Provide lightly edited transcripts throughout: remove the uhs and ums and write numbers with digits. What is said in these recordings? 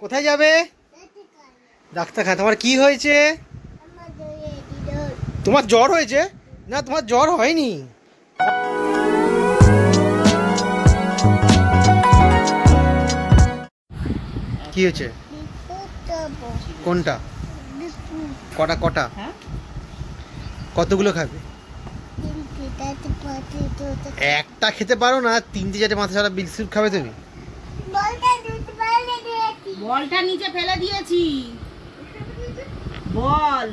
কোথায় যাবে? ডাক্তার খায়। তোমার কি হয়েছে? তোমার জ্বর হয়েছে? না, তোমার জ্বর হয়নি। কি হয়েছে? কোনটা? কটা কটা? কতগুলো খাবে? একটা খেতে পারো না, 3-4 মাথা সারা বিস্কুট খাবে তুমি? বলটা নিচে ফেলে দিয়েছি। বল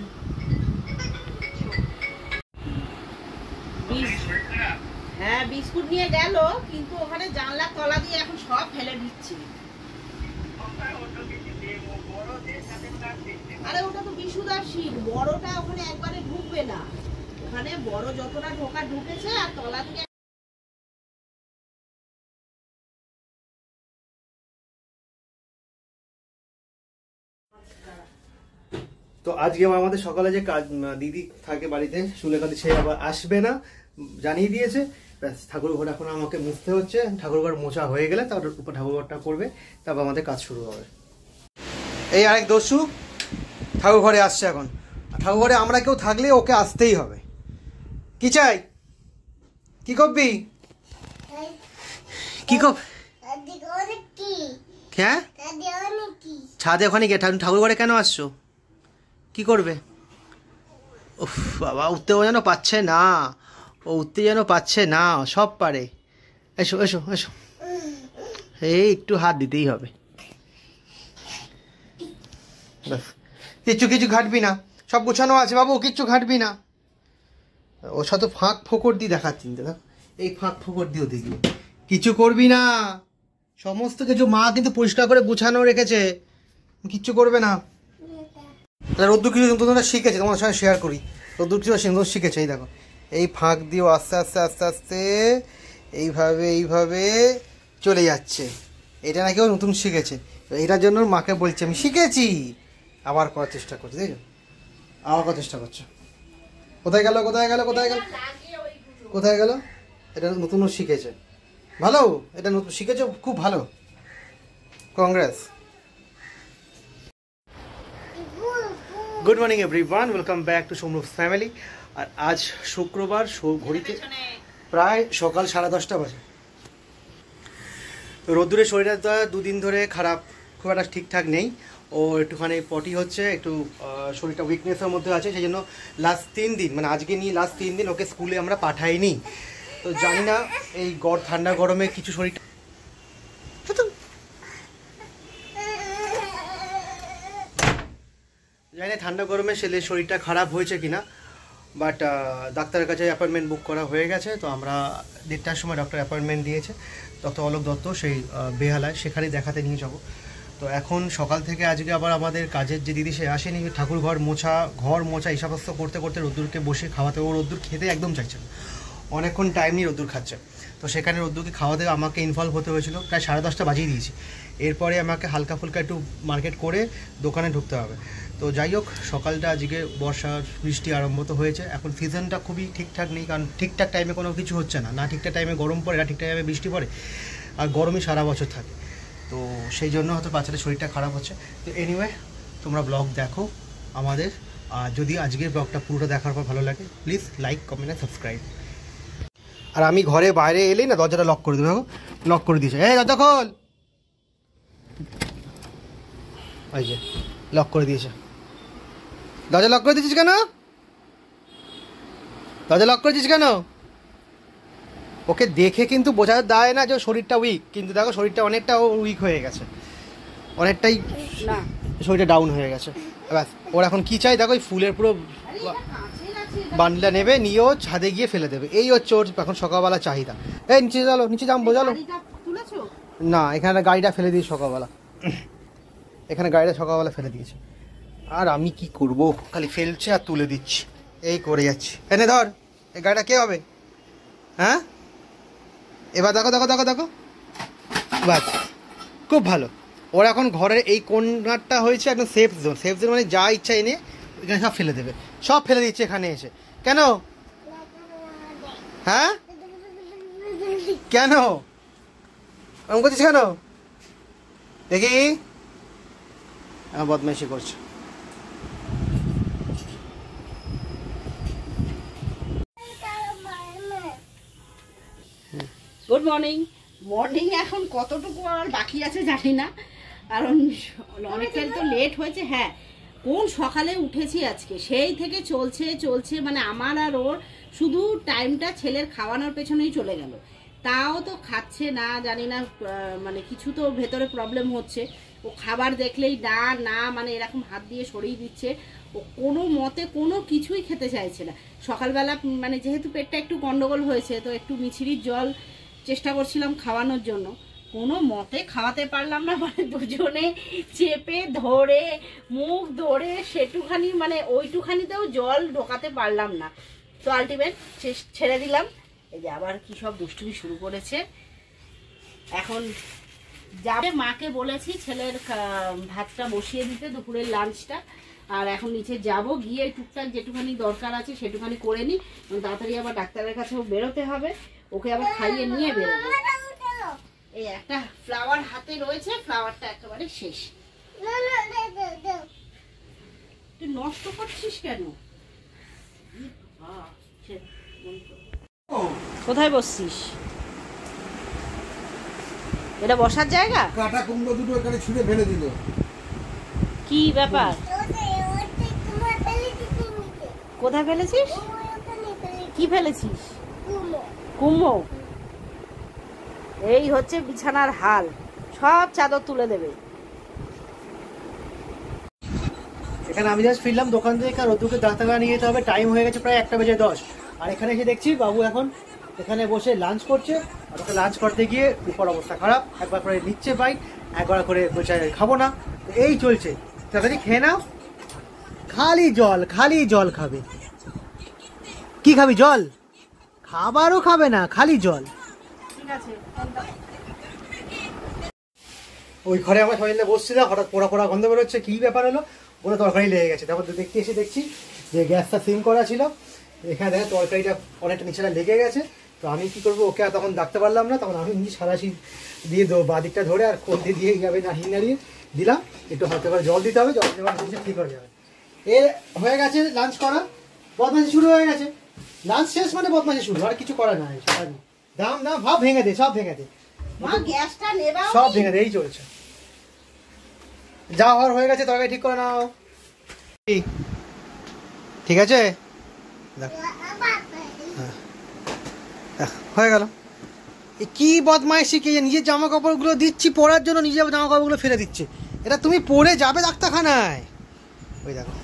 হ্যাঁ, বিস্কুট নিয়ে গেল, কিন্তু ওখানে জানলা তলা দিয়ে এখন সব ফেলে দিচ্ছি। আরে ওটা তো বিশুদার শীত, বড়টা ওখানে একবারে ঢুকবে না। ওখানে বড় যতটা ঢোকা ঢুকেছে, আর তলা থেকে তো আজকে আমাদের সকালে যে কাজ দিদি থাকে বাড়িতে সুলেখাদি, সে আবার আসবে না জানিয়ে দিয়েছে। ঠাকুর ঘর এখন আমাকে মুছতে হচ্ছে। ঠাকুর ঘর মোছা হয়ে গেলে তারপর উপর ঠাকুর ঘরটা করবে, তারপর আমাদের কাজ শুরু হবে। এই আরেক দস্যু ঠাকুর ঘরে আসছে এখন। ঠাকুর ঘরে আমরা কেউ থাকলে ওকে আসতেই হবে। কি চাই? কি করবি? কি কর? হ্যাঁ, ছাদে ওখানে গিয়ে ঠাকুর ঘরে কেন আসছো? কি করবে? উফ বাবা, উঠতেও যেন পাচ্ছে না, ও উঠতে যেন পাচ্ছে না, সব পারে। এসো এসো এসো, এই একটু হাত দিতেই হবে ব্যাস। কিচ্ছু কিছু ঘাটবি না, সব গোছানো আছে বাবু, কিচ্ছু ঘাটবি না। ও সাথে ফাঁক ফোকর দিয়ে দেখাচ্ছি, দেখ এই ফাঁক ফোকর দিয়েও দেখবি। কিছু করবি না, সমস্ত কিছু মা কিন্তু পরিষ্কার করে গুছানো রেখেছে, কিচ্ছু করবে না। রোদ্দুর কিছু তোমরা শিখেছে, তোমার সঙ্গে শেয়ার করি। রোদ্দুর কিছু সুন্দর শিখেছে। এই দেখো, এই ফাঁক দিয়েও আস্তে আস্তে আস্তে আস্তে এইভাবে এইভাবে চলে যাচ্ছে। এটা নাকি ও নতুন শিখেছে, এটার জন্য মাকে বলছে আমি শিখেছি, আবার করার চেষ্টা করছে। দেখো, আবার করার চেষ্টা করছে। কোথায় গেল কোথায় গেল কোথায় গেল কোথায় গেল? এটা নতুনও শিখেছে, ভালো। এটা নতুন শিখেছে, খুব ভালো, Congress. Good morning everyone, welcome back to Somrup family. আর আজ শুক্রবার, ঘড়িতে প্রায় সকাল 10:30 বাজে। রোদ্দুরের শরীরটা 2 দিন ধরে খারাপ, খুব একটা ঠিকঠাক নেই। ও একটুখানি পটি হচ্ছে, একটু শরীরটা উইকনেসের মধ্যে আছে। সেই জন্য লাস্ট 3 দিন, মানে আজকে নিয়ে লাস্ট 3 দিন ওকে স্কুলে আমরা পাঠাইনি। তো জানি না এই ঠান্ডা গরমে কিছু শরীরটা, জানি না ঠান্ডা গরমে শরীরটা খারাপ হয়েছে কিনা, বাট ডাক্তারের কাছে অ্যাপয়েন্টমেন্ট বুক করা হয়ে গেছে। তো আমরা 1:30টার সময় ডক্টর অ্যাপয়েন্টমেন্ট দিয়েছে, ডক্টর অলোক দত্ত, সেই বেহালায়, সেখানেই দেখাতে নিয়ে যাবো। তো এখন সকাল থেকে আজকে আবার আমাদের কাজের যে দিদি, সে আসেনি। ঠাকুর ঘর মোছা এই সমস্ত করতে করতে রোদ্দুরকে বসে খাওয়াতে, ও রোদ্দুর খেতে একদম চাইছে না, অনেকক্ষণ টাইম নিয়ে রোদ্দুর খাচ্ছে। তো সেখানে রোদ্দুরকে খাওয়াতে আমাকে ইনভলভ হতে হয়েছিল, প্রায় 10:30 বাজিয়ে দিয়েছি। এরপরে আমাকে হালকা ফুলকা একটু মার্কেট করে দোকানে ঢুকতে হবে। তো যাই হোক, সকালটা আজকে বর্ষার বৃষ্টি আরম্ভ তো হয়েছে। এখন সিজনটা খুবই ঠিকঠাক নেই, কারণ ঠিকঠাক টাইমে কোনো কিছু হচ্ছে না, না ঠিকঠাক টাইমে গরম পড়ে, না ঠিকঠাক টাইমে বৃষ্টি পড়ে, আর গরমই সারা বছর থাকে। তো সেই জন্য হয়তো বাচ্চাদের শরীরটা খারাপ হচ্ছে। তো এনিওয়ে, তোমরা ব্লগ দেখো আমাদের, আর যদি আজকের ব্লগটা পুরোটা দেখার পর ভালো লাগে, প্লিজ লাইক, কমেন্ট আর সাবস্ক্রাইব। আর আমি ঘরে বাইরে এলেই না দরজাটা লক করে দেবো, লক করে দিয়েছে। এই দরজা খোল, ওই যে লক করে দিয়েছে। দরজা লক করে দিয়েছিস কেন? দরজা লক করেছিস কেন? ওকে দেখে কিন্তু বোঝা যায় না যে শরীরটা উইক, কিন্তু দেখো শরীরটা অনেকটা উইক হয়ে গেছে, অনেকটাই শরীরটা ডাউন হয়ে গেছে। ব্যাস, ওর এখন কী চাই দেখো, ওই ফুলের পুরো বান্ডলা নেবে, নিয়েও ছাদে গিয়ে ফেলে দেবে। এই হচ্ছে ওর এখন সকালবেলা চাহিদা। এই নিচে চলো, নিচে যাম, বোঝালো না, এখানে গাড়িটা ফেলে দিয়েছে সকালবেলা, এখানে গাড়িটা সকালবেলা ফেলে দিয়েছে। আর আমি কি করব, খালি ফেলছে আর তুলে দিচ্ছি, এই করে যাচ্ছি। এনে ধর, এই গাড়িটা কে হবে? হ্যাঁ, এবার দেখো দেখো দেখো দেখো, বাস, খুব ভালো। ওর এখন ঘরের এই কর্নারটা হয়েছে একদম সেফ জোন। সেফ জোন মানে যা ইচ্ছা এনে এখানে সব ফেলে দেবে, সব ফেলে দিচ্ছে এখানে এসে। কেন? হ্যাঁ, কেন ওরকম করছিস কেন? দেখি বদমাইশি করছে। Good morning. মর্নিং এখন কতটুকু আর বাকি আছে জানি না, কারণ অনেকটাই তো লেট হয়েছে। হ্যাঁ, কোন সকালে উঠেছি আজকে, সেই থেকে চলছে মানে আমার আর ওর শুধু টাইমটা ছেলের খাওয়ানোর পেছনেই চলে গেল। তাও তো খাচ্ছে না, জানি না মানে কিছু তো ভেতরে প্রবলেম হচ্ছে। ও খাবার দেখলেই না না মানে এরকম হাত দিয়ে সরিয়ে দিচ্ছে। ও কোনো মতে কোনো কিছুই খেতে চাইছে না। সকালবেলা মানে যেহেতু পেটটা একটু গন্ডগোল হয়েছে, তো একটু মিছরির জল চেষ্টা করছিলাম খাওয়ানোর জন্য, কোনো মতে খাওয়াতে পারলাম না। মানে দুজনে চেপে ধরে মুখ ধরে সেটুখানি মানে ওইটুখানিতেও জল ঢোকাতে পারলাম না। তো আলটিমেট ছেড়ে দিলাম। এই যে আবার কি সব দুষ্টুমি শুরু করেছে। এখন যাবে, মাকে বলেছি ছেলের ভাতটা বসিয়ে দিতে, দুপুরের লাঞ্চটা। আর এখন নিচে যাব, গিয়ে টুকটাক যেটুখানি দরকার আছে সেটুখানি করে নিই, তাড়াতাড়ি আবার ডাক্তারের কাছেও বেরোতে হবে। ওকে আবার খাইয়ে নিয়ে বেরোবো। এই একটা ফ্লাওয়ার হাতে রয়েছে, ফ্লাওয়ারটা একেবারে শেষ। তুই নষ্ট করছিস কেন? কোথায় বসছিস? এটা বসার জায়গা? কাটা কুমড়ো দুটো এখানে ছুঁড়ে ফেলে দিল। কি ব্যাপার? কোথায় ফেলেছিস? কি ফেলেছিস? কুমড়ো। এই হচ্ছে বিছানার হাল, সব চাদর তুলে দেবে। এখানে আমি জাস্ট ফিরলাম দোকান থেকে, আর ওদেরকে ডাক্তারখানা নিয়ে যেতে হবে। টাইম হয়ে গেছে প্রায় 1:10। আর এখানে এসে দেখছি বাবু এখন এখানে বসে লাঞ্চ করছে। আর ওকে লাঞ্চ করতে গিয়ে উপর অবস্থা খারাপ, একবার করে নিচ্ছে বাইক, একবার করে বলছে খাবো না। এই চলছে, তাড়াতাড়ি খেয়ে নাও। খালি জল খাবে। কি খাবি? জল? খাবারও খাবে না, খালি জল। ঠিক আছে। ওই ঘরে আমরা সবাই মিলে বসছিলাম, হঠাৎ পোড়া পোড়া গন্ধ বেরোচ্ছে। কি ব্যাপার হলো? ওরা তরকারি লেগে গেছে। তারপর দেখতে এসে দেখছি যে গ্যাসটা সিম করা ছিল, এখানে দেখে তরকারিটা অনেকটা নিচেটা লেগে গেছে। তো আমি কি করবো, ওকে আর তখন ডাকতে পারলাম না। তখন আমি নিজে সারাশি দিয়ে বাদিকটা ধরে আর কোলতে দিয়ে যাবে নাড়িয়ে দিলাম। একটু হালকা করে জল দিতে হবে, জল দেওয়ার ঠিক হয়ে যাবে। এ হয়ে গেছে লাঞ্চ করা, বদমাশি শুরু হয়ে গেছে। লাঞ্চ শেষ মানে বদমাশি শুরু, আর কিছু করা নাই। দাম ভাব ভেঙে দে, সব ভেঙে দে, গ্যাসটা নেবা, সব ভেঙে দে। এই চলছে, যা হওয়ার হয়ে গেছে। তরকারি ঠিক করে নাও। ঠিক আছে, হয়ে গেল। কি বদমাইশি! কে নিজের জামা কাপড়গুলো দিচ্ছি পরার জন্য, নিজের জামা কাপড়গুলো ফেলে দিচ্ছে। এটা তুমি পরে যাবে ডাক্তারখানায়। ওই দেখো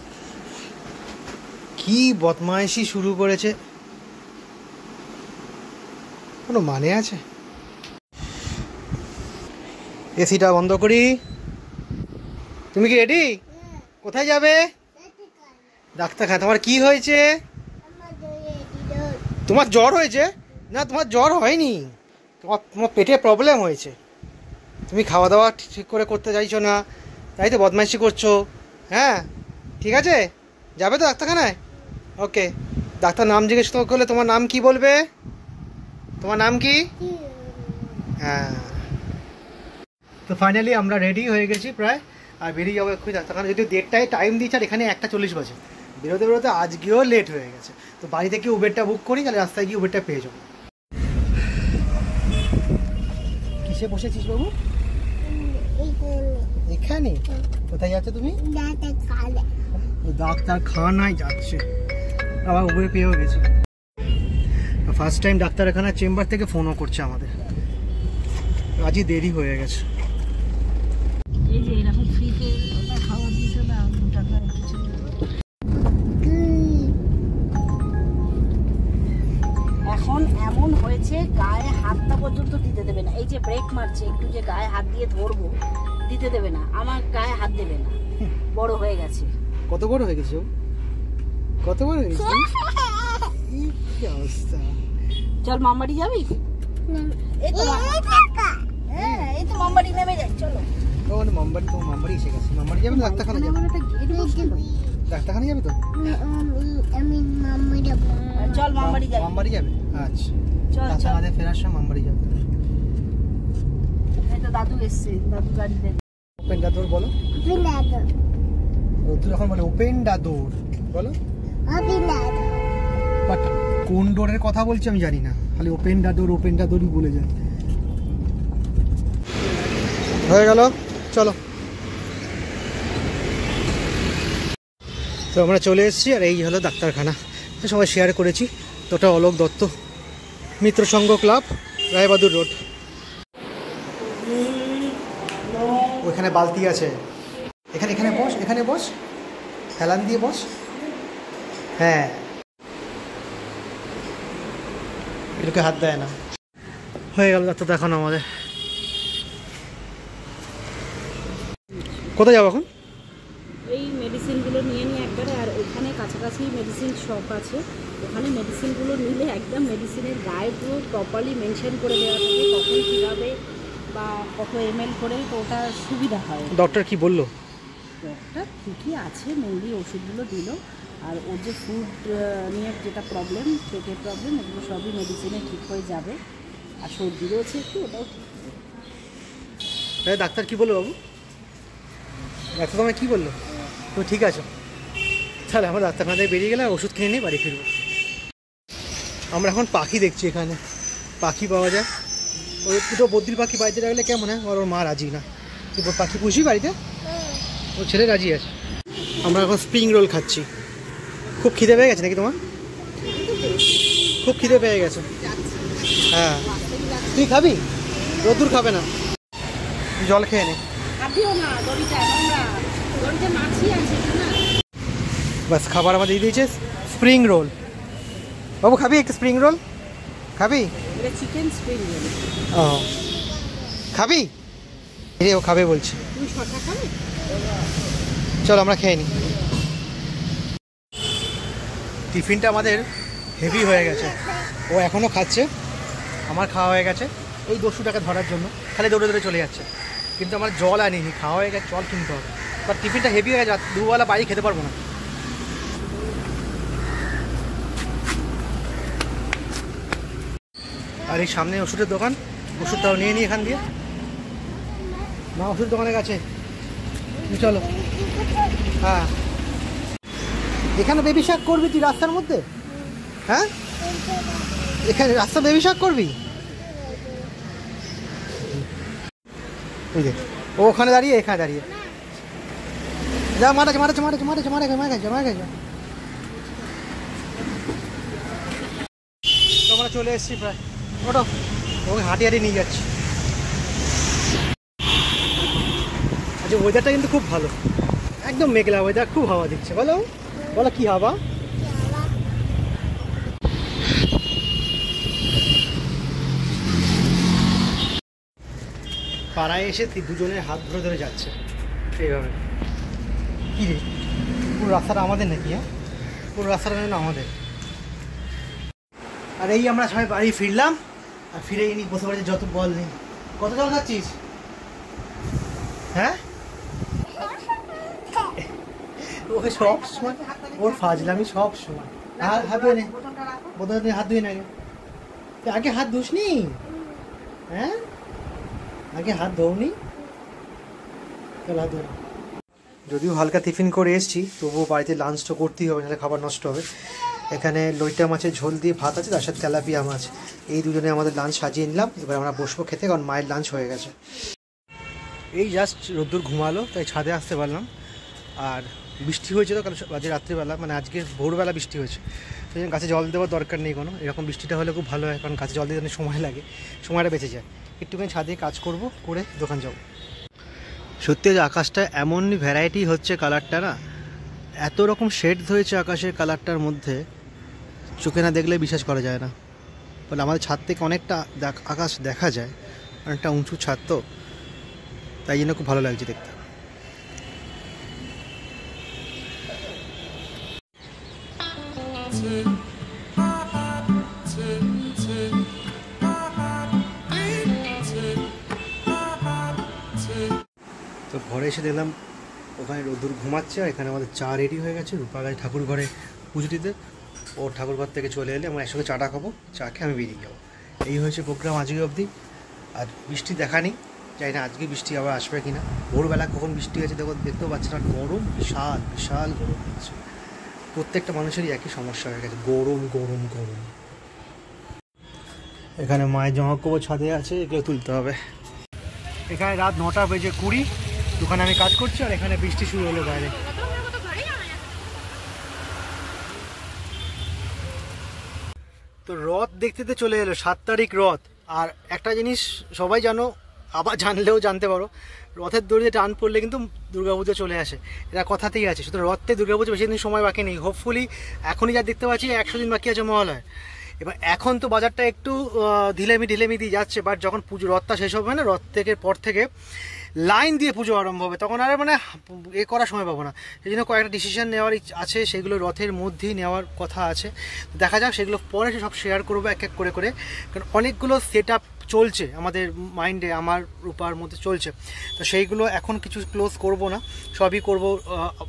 কি বদমাইশি শুরু করেছে, কোনো মানে আছে? এসিটা বন্ধ করি। তুমি কি রেডি? কোথায় যাবে? ডাক্তারখানা। তোমার কি হয়েছে? তোমার জ্বর হয়েছে? না, তোমার জ্বর হয়নি, তোমার পেটে প্রবলেম হয়েছে। তুমি খাওয়া দাওয়া ঠিক করে করতে চাইছো না, তাই তো বদমাইশি করছো। হ্যাঁ, ঠিক আছে, যাবে তো ডাক্তারখানায়? ওকে। ডাক্তার নাম জিজ্ঞেস করলে তোমার নাম কি বলবে? তোমার নাম কি? হ্যাঁ। তো ফাইনালি আমরা রেডি হয়ে গেছি প্রায়, আর বেরিয়ে যাবো এক্ষুনি ডাক্তারখানা। যদিও 1:30টায় টাইম দিয়েছে, আর এখানে 1:40 বাজে। বেরোতে আজকেও লেট হয়ে গেছে। তো বাড়ি থেকে উবেরটা বুক করি, তাহলে রাস্তায় গিয়ে উবেরটা পেয়ে যাবো। কিসে বসেছিস বাবু? এখানে? কোথায় যাচ্ছ তুমি? ডাক্তারখানায় যাচ্ছে। আবার উবের পেয়েও গেছে। ফার্স্ট টাইম ডাক্তারখানার চেম্বার থেকে ফোনও করছে আমাদের। আজই দেরি হয়ে গেছে। এই যে এরকম ফ্রিতে খাবার দিত না, 2 টাকা কিছু। এখন এমন হয়েছে গায়ে হাতটা পর্যন্ত দিতে দেবে না। এই যে ব্রেক মারছে, একটু যে গায়ে হাত দিয়ে ধরবো, দিতে দেবে না। আমার গায়ে হাত দেবে না, বড় হয়ে গেছে। কত বড় হয়ে গেছে? কত বড় হয়ে গেছে? কি অবস্থা! চল মামবাড়ি যাবি? এই তো হ্যাঁ, এই তো মামবাড়ি নেমে যাই, চলো। মামবাড়ি এসে গেছে। মামবাড়ি যাবে না? ডাক্তারখানা যাবে? ডাক্তারখানা যাবে তো? চল মামবাড়ি যাই। মামবাড়ি যাবে? আচ্ছা, চল চল। আমাদের ফেরার সময় মামবাড়ি যাবে। এই তো দাদু এসছে, দাদু গাড়ি দেবে। ওপেন দ্য ডোর বলো। রোদ্দুর এখন বলে ওপেন দ্য ডোর বলো। বাট কোন ডোরের কথা বলছি আমি জানি না, খালি ওপেন দ্য ডোরই বলে যায়। হয়ে গেল, চলো। তো আমরা চলে এসেছি, আর এই হলো ডাক্তারখানা, সবাই শেয়ার করেছি। তো ওটা অলোক দত্ত মিত্র সংঘ ক্লাব, রায়বাহাদুর রোড। ওইখানে বালতি আছে, এখানে বস, হেলান দিয়ে বস। হ্যাঁ, এটাকে হাত দেয় না। হয়ে গেল ডাক্তার দেখানো আমাদের। কোথায় যাবো এখন? এই মেডিসিনগুলো নিয়ে নিয়ে একবারে, আর ওখানে কাছাকাছি মেডিসিন শপ আছে, ওখানে মেডিসিনগুলো নিলে একদম মেডিসিনের গায়ে পুরো প্রপারলি মেনশন করে দেওয়া থাকে, কখন কীভাবে বা কত ml করে, তো ওটা সুবিধা হয়। ডক্টর কি বললো? ডক্টর ঠিকই আছে, মেনলি ওষুধগুলো দিল, আর ওর যে ফুড নিয়ে যেটা প্রবলেম, পেটের প্রবলেম, এগুলো সবই মেডিসিনে ঠিক হয়ে যাবে। আর সর্দি রয়েছে একটু, ওটাও ঠিক। ডাক্তার কি বললো বাবু? ডাক্তার তোমায় কী বললো? তুমি ঠিক আছো? তাহলে আমরা ডাক্তারখানা থেকে বেরিয়ে গেলে ওষুধ কিনে নিয়ে বাড়ি ফিরবো। আমরা এখন পাখি দেখছি, এখানে পাখি পাওয়া যায়। ওই দুটো বদ্রির পাখি বাড়িতে রাখলে কেমন হয়? ওর মা রাজি না। তুই পাখি পুষি বাড়িতে? ওর ছেলে রাজি আছে। আমরা এখন স্প্রিং রোল খাচ্ছি। খুব খিদে পেয়ে গেছে নাকি তোমার? খুব খিদে পেয়ে গেছে। হ্যাঁ, তুই খাবি? রোদ্দুর খাবে না, জল খেয়ে নে। বাস, খাবার আমাদের দিয়ে দিয়েছে স্প্রিং রোল। বাবু খাবি একটা স্প্রিং রোল? খাবি? Chicken spring roll. ও খাবি? ও খাবে বলছে। তুমি শশা খাবে? চলো আমরা খেয়ে নিই। টিফিনটা আমাদের হেভি হয়ে গেছে, ও এখনও খাচ্ছে। আমার খাওয়া হয়ে গেছে, এই দস্যুটাকে ধরার জন্য খালি দৌড়ে দৌড়ে চলে যাচ্ছে। কিন্তু আমার জল আনিনি, খাওয়া হয়ে গেছে, জল কিনতে হবে। বাট টিফিনটা হেভি হয়ে গেছে, দুবেলা বাড়ি খেতে পারবো না। আর এই সামনে ওষুধের দোকান, ওষুধটাও নিয়ে নিই এখান দিয়ে। মা ওষুধ দোকানের কাছে চলো। হ্যাঁ, এখানে বেবি শাক করবি তুই রাস্তার মধ্যে? হ্যাঁ, এখানে রাস্তা বেবি শাক করবি? বুঝলি, ও ওখানে দাঁড়িয়ে, এখানে দাঁড়িয়ে যা। মারা গেছে। তো আমরা চলে এসেছি প্রায়। ওটা ওকে হাঁটিয়ে নিয়ে যাচ্ছি। আচ্ছা, ওয়েদারটা কিন্তু খুব ভালো, একদম মেঘলা ওয়েদার, খুব হাওয়া দিচ্ছে। বলো বলো কি হাওয়া। পাড়ায় এসে দুজনের হাত ধরে ধরে যাচ্ছে এইভাবে। কী রে, পুরো রাস্তাটা আমাদের নাকি? হ্যাঁ, পুরো রাস্তাটা না আমাদের। আর এই আমরা সবাই বাড়ি ফিরলাম, আর ফিরে এনি বসে পড়েছে। যত বল নেই, কত জল খাচ্ছিস? হ্যাঁ, ওকে সব সময় ওর ফাজলামি সব সময়। আর হাত ধুয়ে নে, বোতল হাত ধুয়ে না। আগে হাত ধুসনি? হ্যাঁ, আগে হাত ধোনি। চল হাত ধরে। যদিও হালকা টিফিন করে এসেছি, তবুও বাড়িতে লাঞ্চ তো করতেই হবে, নাহলে খাবার নষ্ট হবে। এখানে লইটা মাছের ঝোল দিয়ে ভাত আছে, তার সাথে তেলাপিয়া মাছ। এই দুজনে আমাদের লাঞ্চ সাজিয়ে নিলাম। এবার আমরা বসবো খেতে, কারণ মায়ের লাঞ্চ হয়ে গেছে। এই জাস্ট রোদ্দুর ঘুমালো, তাই ছাদে আসতে পারলাম। আর বৃষ্টি হয়েছে তো কাল আজকে রাত্রিবেলা, মানে আজকে ভোরবেলা বৃষ্টি হয়েছে। সেই জন্য গাছে জল দেওয়ার দরকার নেই কোনো। এরকম বৃষ্টিটা হলে খুব ভালো হয়, কারণ গাছে জল দিতে অনেক সময় লাগে, সময়টা বেঁচে যায়। একটুখানি ছাদে কাজ করব, করে দোকান যাব। সত্যি যে আকাশটা এমনই ভ্যারাইটি হচ্ছে, কালারটা না এত রকম শেডস হয়েছে আকাশের কালারটার মধ্যে, চোখে না দেখলে বিশ্বাস করা যায় না। বলে আমাদের ছাদ থেকে অনেকটা আকাশ দেখা যায়, অনেকটা উঁচু ছাদ তো, তাই জন্য খুব ভালো লাগছে দেখতে। তো ঘরে এসে দেখলাম ওখানে রোদ্দুর ঘুমাচ্ছে, আর এখানে আমাদের চা রেডি হয়ে গেছে। রূপাগাই ঠাকুর ঘরে পুজো দিতে, ও ঠাকুর ঘর থেকে চলে এলে আমরা একসঙ্গে চাটা খাবো, চা খেয়ে আমি বেরিয়ে যাবো। এই হয়েছে প্রোগ্রাম আজকে অবধি। আর বৃষ্টি দেখা নেই, জানি না আজকে বৃষ্টি আবার আসবে কিনা। ভোরবেলা কখন বৃষ্টি হয়েছে দেখতেও পাচ্ছি না, গরম বিশাল বিশাল গরম হচ্ছে। প্রত্যেকটা মানুষেরই একই সমস্যা হয়ে গেছে, গরম গরম গরম। এখানে মায়ের জামা কাপড় ছাদে আছে, এগুলো তুলতে হবে। এখানে রাত 9:20 দোকানে আমি কাজ করছি, আর এখানে বৃষ্টি শুরু হলো বাইরে। তো রথ দেখতে চলে এলো, 7 তারিখ রথ। আর একটা জিনিস সবাই জানো, আবার জানলেও জানতে পারো, রথের দড়িতে টান পড়লে কিন্তু দুর্গাপুজো চলে আসে, এটা কথাতেই আছে। শুধু রথে দুর্গাপুজো বেশি দিন সময় বাকি নেই। হোপফুলি এখনই যা দেখতে পাচ্ছি 100 দিন বাকি আছে মহালয়। এবার এখন তো বাজারটা একটু ঢিলেমি দিয়ে যাচ্ছে, বাট যখন পুজো রথটা শেষ হবে না, রথ থেকে পর থেকে লাইন দিয়ে পুজো আরম্ভ হবে, তখন আর মানে এ করার সময় পাবো না। সেই জন্য কয়েকটা ডিসিশন নেওয়ার আছে, সেগুলো রথের মধ্যেই নেওয়ার কথা আছে। দেখা যাক, সেগুলো পরে সব শেয়ার করবো এক এক করে। কারণ অনেকগুলো সেট আপ চলছে আমাদের মাইন্ডে, আমার রূপার মধ্যে চলছে। তো সেইগুলো এখন কিছু ক্লোজ করব না, সবই করব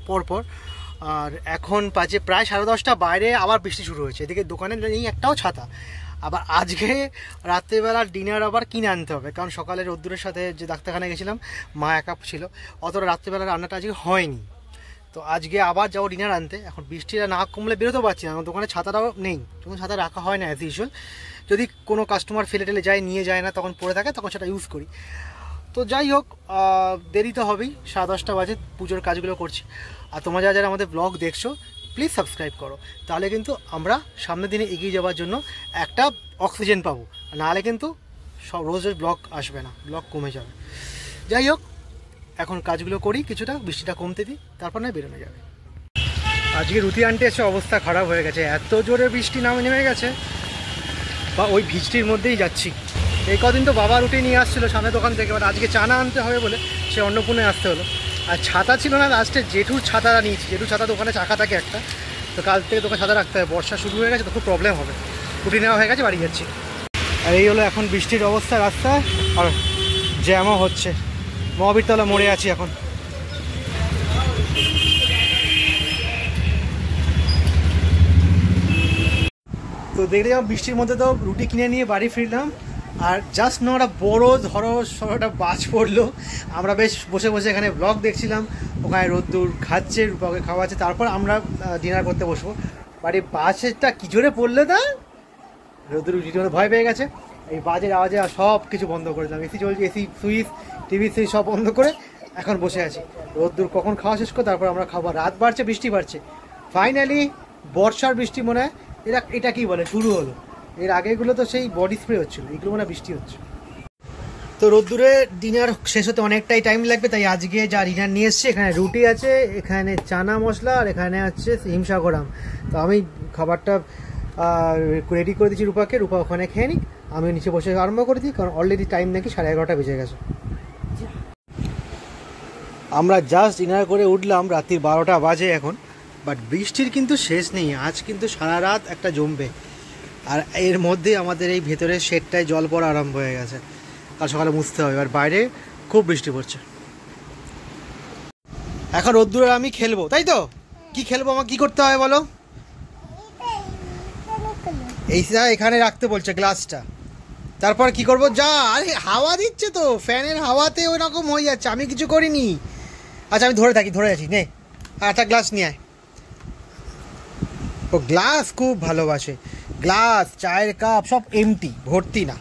পরপর। আর এখন বাজে প্রায় 10:30, বাইরে আবার বৃষ্টি শুরু হয়েছে। এদিকে দোকানে নেই একটাও ছাতা। আবার আজকে রাত্রেবেলা ডিনার আবার কিনে আনতে হবে, কারণ সকালে রোদ্দুরের সাথে যে ডাক্তারখানায় গেছিলাম, মা একা ছিল, অতটা রাত্রেবেলা রান্নাটা আজকে হয়নি। তো আজকে আবার যাবো ডিনার আনতে। এখন বৃষ্টিটা না কমলে বেরোতে পারছি না, আমার দোকানে ছাতাটাও নেই, তখন ছাতা রাখা হয় না অ্যাজ ইউজুয়াল। যদি কোনো কাস্টমার ফেলে যায়, নিয়ে যায় না, তখন পড়ে থাকে, তখন সেটা ইউজ করি। তো যাই হোক, দেরি তো হবেই, 10:30 বাজে, পুজোর কাজগুলো করছি। আর তোমরা যারা আমাদের ব্লগ দেখছো, প্লিজ সাবস্ক্রাইব করো, তাহলে কিন্তু আমরা সামনের দিনে এগিয়ে যাওয়ার জন্য একটা অক্সিজেন পাবো। নাহলে কিন্তু সব রোজ ব্লগ আসবে না, ব্লগ কমে যাবে। যাই হোক, এখন কাজগুলো করি, কিছুটা বৃষ্টিটা কমতে দিই, তারপর না বেরোনো যাবে। আজকে রুটি আনতে এসে অবস্থা খারাপ হয়ে গেছে, এত জোরে বৃষ্টি নেমে গেছে, বা ওই বৃষ্টির মধ্যেই যাচ্ছি। এই কদিন তো বাবা রুটি নিয়ে আসছিলো সামনে দোকান থেকে, বাট আজকে চানা আনতে হবে বলে সে অন্নপূর্ণায় আসতে হলো। আর ছাতা ছিল না, লাস্টে জেঠুর ছাতাটা নিয়েছি। জেঠুর ছাতা দোকানে চাকা থাকে একটা, তো কাল থেকে দোকানে ছাতা রাখতে হবে, বর্ষা শুরু হয়ে গেছে তো খুব প্রবলেম হবে। রুটি নেওয়া হয়ে গেছে, বাড়ি যাচ্ছি। আর এই হলো এখন বৃষ্টির অবস্থা রাস্তায়, আর জ্যামও হচ্ছে। মহাবীরতলা মোড়ে আছি এখন। তো দেখলে যাও, বৃষ্টির মধ্যে তো রুটি কিনে নিয়ে বাড়ি ফিরলাম। আর জাস্ট না একটা বড়ো একটা বাজ পড়লো। আমরা বেশ বসে এখানে ব্লগ দেখছিলাম, ওখানে রোদ্দুর খাচ্ছে, রূপাকে খাওয়াচ্ছে, তারপর আমরা ডিনার করতে বসবো। বাড়ির বাজটা কি জোরে পড়লে, তা রোদ্দুর রুটির ভয় পেয়ে গেছে। এই বাজের আওয়াজে সব কিছু বন্ধ করে দিলাম, এসি চলছে, এসি সুইচ, টিভি সুইচ সব বন্ধ করে এখন বসে আছি। রোদ্দুর কখন খাওয়া শেষ করে তারপর আমরা খাবো। রাত বাড়ছে, বৃষ্টি বাড়ছে, ফাইনালি বর্ষার বৃষ্টি মনে হয় এটা কি বলে শুরু হলো। এর আগেগুলো তো সেই বডি স্প্রে হচ্ছিল, এগুলো মনে বৃষ্টি হচ্ছে। তো রোদ্দুরে ডিনার শেষ হতে অনেকটাই টাইম লাগবে, তাই আজকে যা ডিনার নিয়ে এসছি, এখানে রুটি আছে, এখানে চানা মশলা, আর এখানে হচ্ছে হিমসাগরাম। তো আমি খাবারটা রেডি করে দিচ্ছি রূপাকে, রূপা ওখানে খেয়ে নিক, আমি নিচে বসে আরম্ভ করে দিই, কারণ অলরেডি টাইম নাকি 11:30 বেজে গেছে। আমরা জাস্ট ডিনার করে উঠলাম, রাত্রির 12টা বাজে এখন, বাট বৃষ্টির কিন্তু শেষ নেই। আজ কিন্তু সারা রাত একটা জমবে। আর এর মধ্যে আমাদের এই ভেতরের শেডটায় জল পড়া আরম্ভ হয়ে গেছে, কাল সকালে মুছতে হবে। আর বাইরে খুব বৃষ্টি পড়ছে। এখন রোদ্দুরে আমি খেলবো, তাই তো? কি খেলবো, আমার কি করতে হবে বলো? এইটা এখানে রাখতে বলছে গ্লাসটা, তারপর কি করব? যা, আরে হাওয়া দিচ্ছে তো, ফ্যানের হাওয়াতে ওই রকম হয়ে যাচ্ছে, আমি কিছু করিনি। আচ্ছা আমি ধরে আছি, নে একটা গ্লাস নিয়ে আয়। ও গ্লাস খুব ভালোবাসে, গ্লাস, চায়ের কাপ সব এমটি, ভর্তি না,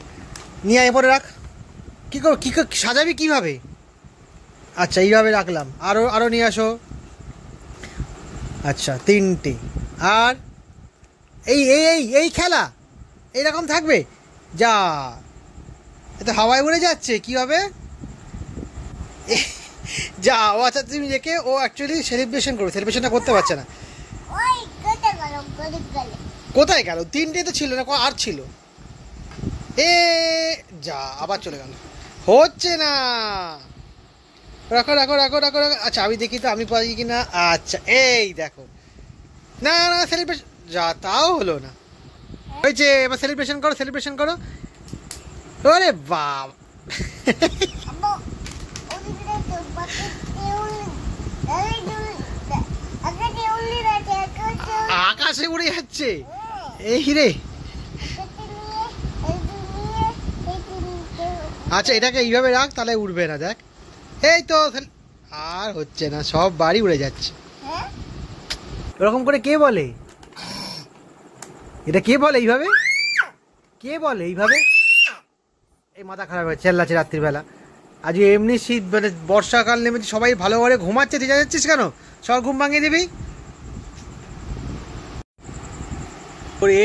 নিয়ে আয় পরে রাখ। কী সাজাবি কীভাবে? আচ্ছা এইভাবে রাখলাম, আরও নিয়ে আসো। আচ্ছা 3টে। আর এই খেলা এইরকম থাকবে? যা, এটা হাওয়ায় উড়ে যাচ্ছে, কী হবে? যা, ও আচ্ছা তুমি রেখে, ও অ্যাকচুয়ালি সেলিব্রেশনটা করতে পারছে না। কোথায় গেল? 3টে তো ছিল না, আর ছিল। যা, আবার চলে গেল, হচ্ছে না। রাখো। আচ্ছা আমি দেখি তো আমি পারি কি না। আচ্ছা এই দেখো, না সেলিব্রেশন, যা, তাও হলো না। হয়েছে, এবার সেলিব্রেশন করো। ওরে বাবা, আকাশে উড়ে যাচ্ছে। এই রে, আচ্ছা এটাকে এইভাবে রাখ, তাহলে উড়বে না। দেখ এই তো, আর হচ্ছে না, সব বাড়ি উড়ে যাচ্ছে। এরকম করে কে বলে? এটা কে বলে এইভাবে? কে বলে এইভাবে? এই মাথা খারাপ হয়ে চেল্লাচ্ছে রাত্রিবেলা। আজ এমনি শীত, মানে বর্ষাকাল নেমেছে, সবাই ভালো করে ঘুমাচ্ছে, তুই যাচ্ছিস কেন? সব ঘুম ভাঙিয়ে দিবি।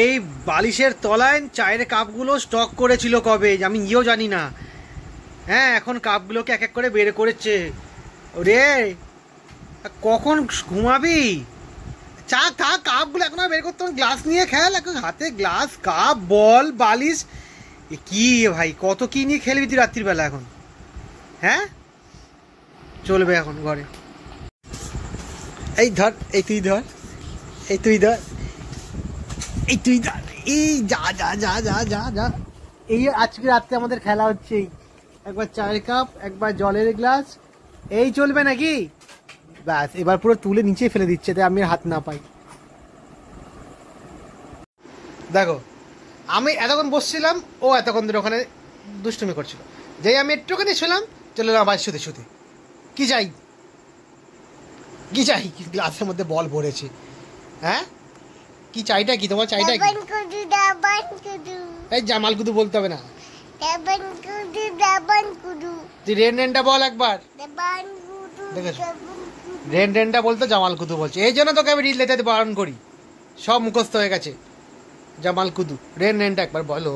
এই বালিশের তলায় চায়ের কাপগুলো স্টক করেছিল কবে, আমি ইয়েও জানি না। হ্যাঁ, এখন কাপগুলোকে এক এক করে বের করেছে। ওরে কখন ঘুমাবি? চা খা, কাপগুলো এখন বের করতে, গ্লাস নিয়ে খেল। এখন হাতে গ্লাস, কাপ, বল, বালিশ, কি ভাই কত কি নিয়ে খেলবি তুই রাত্রিবেলা এখন? হ্যাঁ চলবে এখন ঘরে। এই ধর, এই তুই ধর, এই তুই ধর, এই তুই ধর, এই যা যা যা যা যা যা। এই আজকে রাত্রে আমাদের খেলা হচ্ছে, একবার চায়ের কাপ, একবার জলের গ্লাস, এই চলবে নাকি? ব্যাস, এবার পুরো তুলে নিচে ফেলে দিচ্ছে, তাই আমি হাত না পাই। দেখো আমি এতক্ষণ বসছিলাম, ও এতক্ষণ ধরে ওখানে দুষ্টুমি করছিল। যেই আমি একটুখানি শুনলাম, চলে এলাম আবার শুতে শুতে। কি চাই, কি চাই? গ্লাসের মধ্যে বল ভরেছে। হ্যাঁ কি চাইটা কি তোমার? চাইটা কি? এই জামাল কুদু বলতে হবে না, তুই রেন রেনটা বল একবার। দেখেছ, রেন রেনটা বলতে জামাল কুদু বলছে, এই জন্য তোকে আমি রিল লেতে বারণ করি, সব মুখস্থ হয়ে গেছে। জামাল কুদু, রেন রেনটা একবার বলো।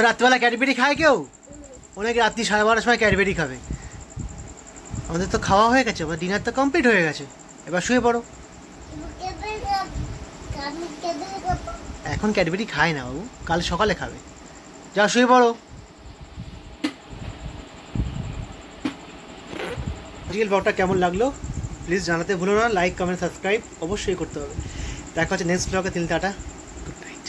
রাত্রিবেলা ক্যাডবেরি খায় কেউ? অনেক রাত্রি 12:30 সময় ক্যাডবেরি খাবে। আমাদের তো খাওয়া হয়ে গেছে, আমার ডিনার তো কমপ্লিট হয়ে গেছে, এবার শুয়ে পড়ো। এখন ক্যাডবেরি খায় না বাবু, কাল সকালে খাবে। যা শুয়ে পড়ো। আজকের ব্লগটা কেমন লাগলো প্লিজ জানাতে ভুলো না। লাইক, কমেন্ট, সাবস্ক্রাইব অবশ্যই করতে হবে। দেখা হচ্ছে নেক্সট ব্লগে। Tata, good night.